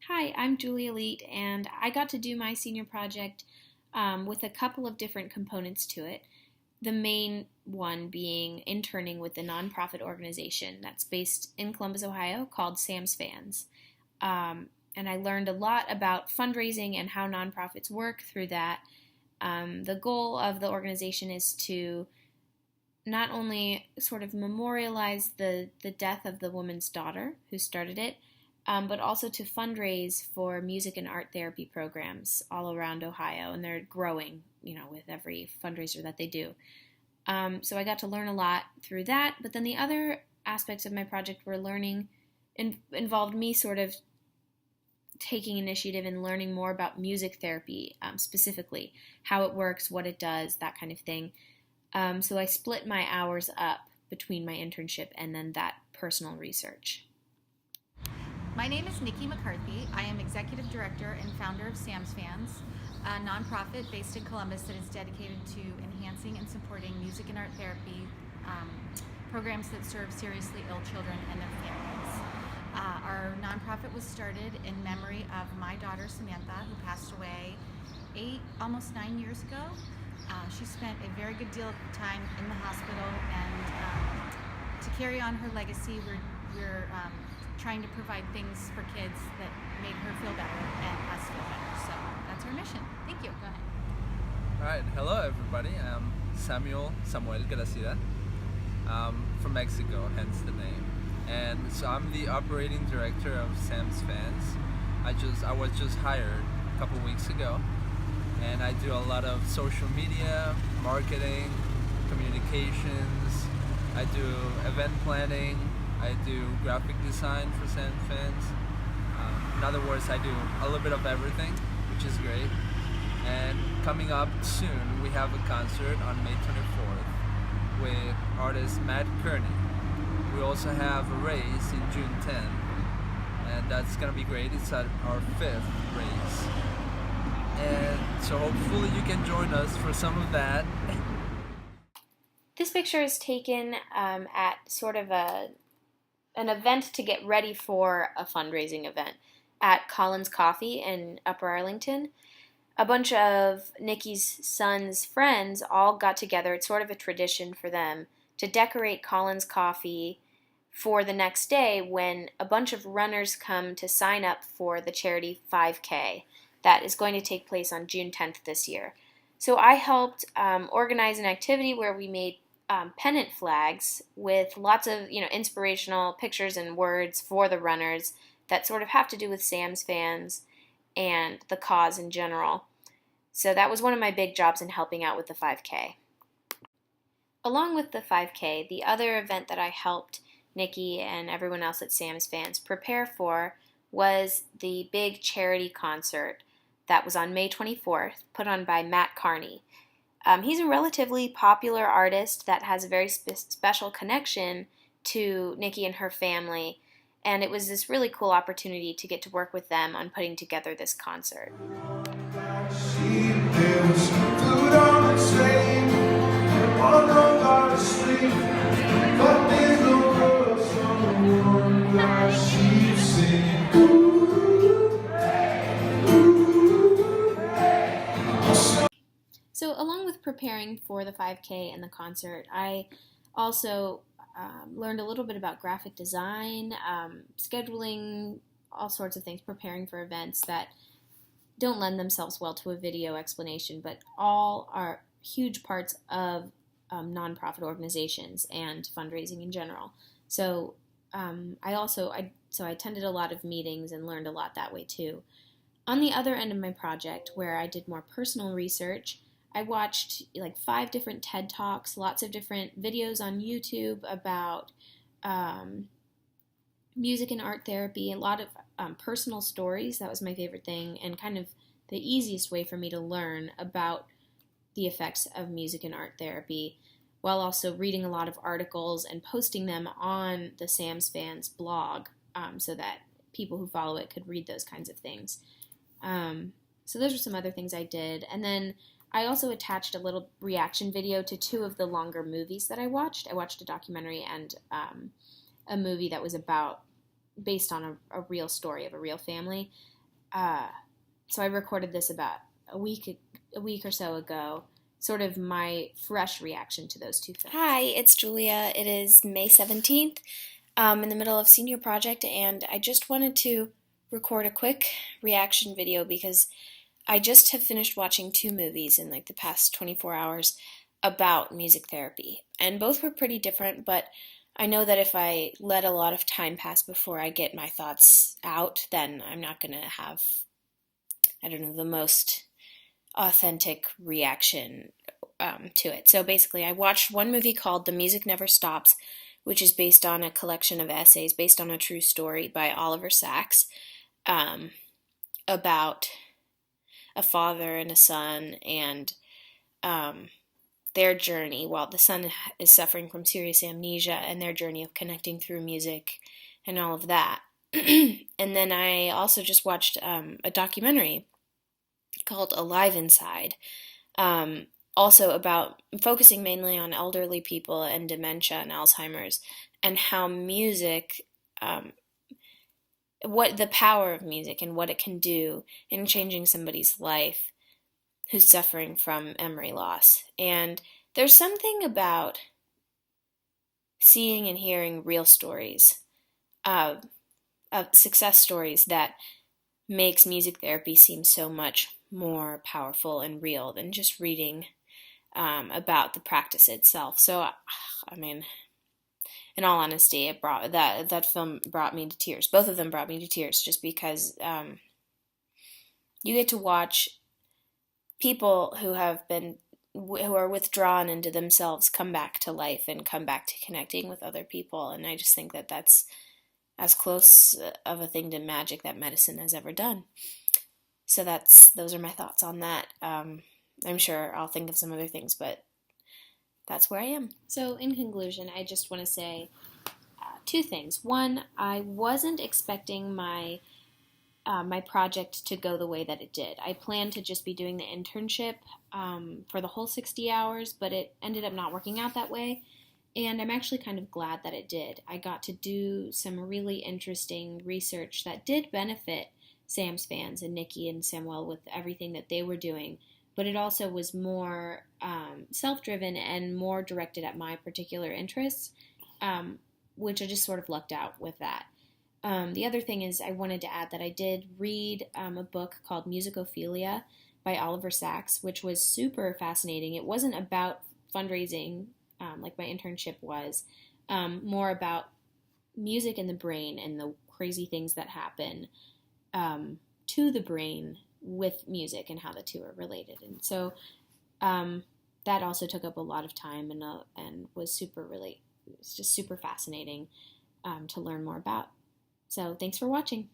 Hi, I'm Julia Leet, and I got to do my senior project with a couple of different components to it. The main one being interning with a nonprofit organization that's based in Columbus, Ohio, called Sam's Fans. And I learned a lot about fundraising and how nonprofits work through that. The goal of the organization is to not only sort of memorialize the death of the woman's daughter who started it, but also to fundraise for music and art therapy programs all around Ohio, and they're growing, with every fundraiser that they do. So I got to learn a lot through that, but then the other aspects of my project were involved me sort of taking initiative and learning more about music therapy, specifically how it works, what it does, that kind of thing. So I split my hours up between my internship and then that personal research. My name is Nikki McCarthy. I am Executive Director and founder of Sam's Fans, a nonprofit based in Columbus that is dedicated to enhancing and supporting music and art therapy programs that serve seriously ill children and their families. Our nonprofit was started in memory of my daughter Samantha, who passed away almost 9 years ago. She spent a very good deal of time in the hospital, and to carry on her legacy, we're trying to provide things for kids that made her feel better and us feel better. So that's our mission. Thank you. Go ahead. All right, hello everybody. I'm Samuel Gracida. From Mexico, hence the name. And so I'm the operating director of Sam's Fans. I was just hired a couple weeks ago, and I do a lot of social media, marketing, communications. I do event planning. I do graphic design for Sam's Fans. In other words, I do a little bit of everything, which is great. And coming up soon, we have a concert on May 24th with artist Matt Kearney. We also have a race in June 10th, and that's gonna be great. It's our 5th race. And so hopefully you can join us for some of that. This picture is taken at sort of an event to get ready for a fundraising event at Collins Coffee in Upper Arlington. A bunch of Nikki's son's friends all got together. It's sort of a tradition for them to decorate Collins Coffee for the next day when a bunch of runners come to sign up for the charity 5K that is going to take place on June 10th this year. So I helped organize an activity where we made pennant flags with lots of inspirational pictures and words for the runners that sort of have to do with Sam's Fans and the cause in general. So that was one of my big jobs in helping out with the 5K. Along with the 5K, the other event that I helped Nikki and everyone else at Sam's Fans prepare for was the big charity concert that was on May 24th, put on by Matt Kearney. He's a relatively popular artist that has a very special connection to Nikki and her family, and it was this really cool opportunity to get to work with them on putting together this concert. So along with preparing for the 5K and the concert, I also learned a little bit about graphic design, scheduling, all sorts of things, preparing for events that don't lend themselves well to a video explanation, but all are huge parts of nonprofit organizations and fundraising in general. So I attended a lot of meetings and learned a lot that way too. On the other end of my project, where I did more personal research, I watched like 5 different TED Talks, lots of different videos on YouTube about music and art therapy, a lot of personal stories. That was my favorite thing, and kind of the easiest way for me to learn about the effects of music and art therapy, while also reading a lot of articles and posting them on the Sam's Fans blog so that people who follow it could read those kinds of things. So those are some other things I did. And then I also attached a little reaction video to 2 of the longer movies that I watched. I watched a documentary and a movie that was based on a real story of a real family. So I recorded this about a week or so ago, sort of my fresh reaction to those two films. Hi, it's Julia. It is May 17th, in the middle of senior project, and I just wanted to record a quick reaction video because I just have finished watching 2 movies in like the past 24 hours about music therapy, and both were pretty different, but I know that if I let a lot of time pass before I get my thoughts out, then I'm not going to have, I don't know, the most authentic reaction to it. So basically, I watched one movie called The Music Never Stops, which is based on a collection of essays based on a true story by Oliver Sacks, about a father and a son and their journey while the son is suffering from serious amnesia and their journey of connecting through music and all of that. And then I also just watched a documentary called Alive Inside, also about focusing mainly on elderly people and dementia and Alzheimer's, and how music, what the power of music and what it can do in changing somebody's life who's suffering from memory loss. And there's something about seeing and hearing real stories, of success stories, that makes music therapy seem so much more powerful and real than just reading about the practice itself. So, I mean, in all honesty, it brought that film brought me to tears. Both of them brought me to tears, just because you get to watch people who are withdrawn into themselves come back to life and come back to connecting with other people, and I just think that that's as close of a thing to magic that medicine has ever done. So those are my thoughts on that. I'm sure I'll think of some other things, but that's where I am. So in conclusion, I just want to say 2 things. One, I wasn't expecting my project to go the way that it did. I planned to just be doing the internship for the whole 60 hours, but it ended up not working out that way. And I'm actually kind of glad that it did. I got to do some really interesting research that did benefit Sam's fans and Nikki and Samuel with everything that they were doing, but it also was more self-driven and more directed at my particular interests, which I just sort of lucked out with that. The other thing is I wanted to add that I did read a book called Musicophilia by Oliver Sacks, which was super fascinating. It wasn't about fundraising like my internship was, more about music and the brain and the crazy things that happen to the brain with music and how the two are related. And so that also took up a lot of time and was it was just super fascinating to learn more about. So thanks for watching.